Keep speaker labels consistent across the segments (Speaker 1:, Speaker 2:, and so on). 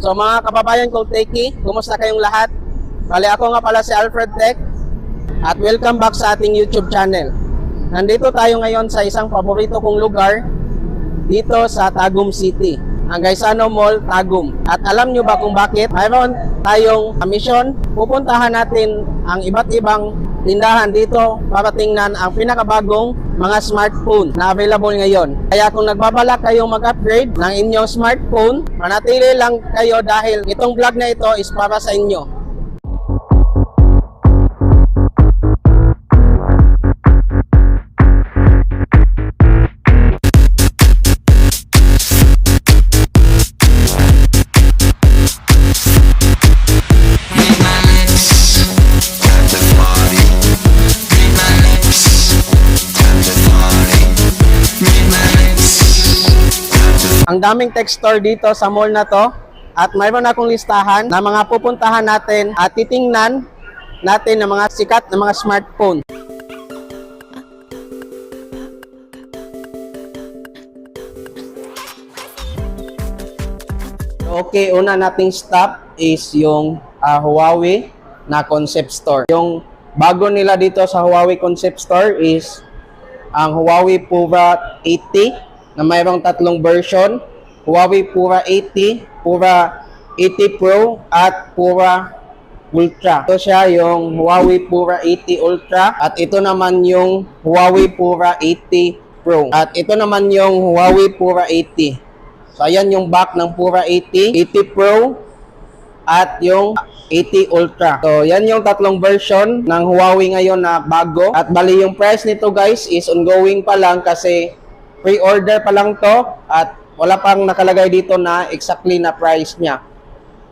Speaker 1: So mga kababayan kong techie, kumusta kayong lahat? Bali ako nga pala si Alfred Tech at welcome back sa ating YouTube channel. Nandito tayo ngayon sa isang paborito kong lugar dito sa Tagum City, ang Gaisano Mall, Tagum. At alam nyo ba kung bakit? Mayroon tayong mission. Pupuntahan natin ang iba't ibang tindahan dito para tingnan ang pinakabagong mga smartphone na available ngayon. Kaya kung nagbabalak kayong mag-upgrade ng inyong smartphone, manatili lang kayo dahil itong vlog na ito is para sa inyo. Ang daming tech store dito sa mall na to at mayroon akong listahan na mga pupuntahan natin at titingnan natin ng mga sikat na mga smartphone. Okay, una nating stop is yung Huawei na concept store. Yung bago nila dito sa Huawei concept store is ang Huawei Pura 80 na mayroong tatlong version, Huawei Pura 80, Pura 80 Pro, at Pura Ultra. Ito siya yung Huawei Pura 80 Ultra, at ito naman yung Huawei Pura 80 Pro, at ito naman yung Huawei Pura 80. So ayan yung back ng Pura 80, 80 Pro, at yung 80 Ultra. So yan yung tatlong version ng Huawei ngayon na bago, at bali yung price nito guys is ongoing pa lang kasi pre-order pa lang to at wala pang nakalagay dito na exactly na price niya.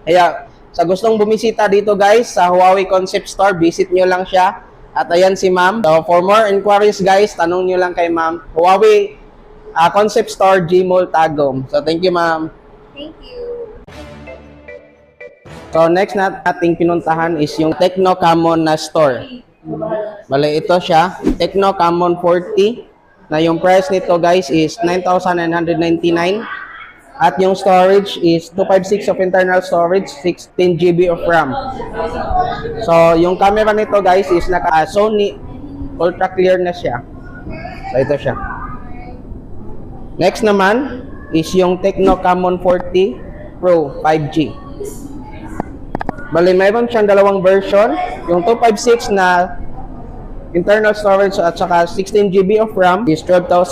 Speaker 1: Kaya sa gustong bumisita dito guys sa Huawei Concept Store, visit nyo lang siya. At ayan si ma'am. So for more inquiries guys, tanong nyo lang kay ma'am. Huawei Concept Store, Gmall, Tagum. So thank you ma'am.
Speaker 2: Thank you.
Speaker 1: So next nating pinuntahan is yung Tecno Camon na store. Bale ito siya, Tecno Camon 40. Na yung price nito guys is 9,999 at yung storage is 256 of internal storage, 16 GB of RAM. So yung camera nito guys is naka Sony ultra clear na siya. So ito siya. Next naman is yung Tecno Camon 40 Pro 5G. Bali mayroon siyang dalawang version, yung 256 na internal storage at saka 16 GB of RAM is 12,000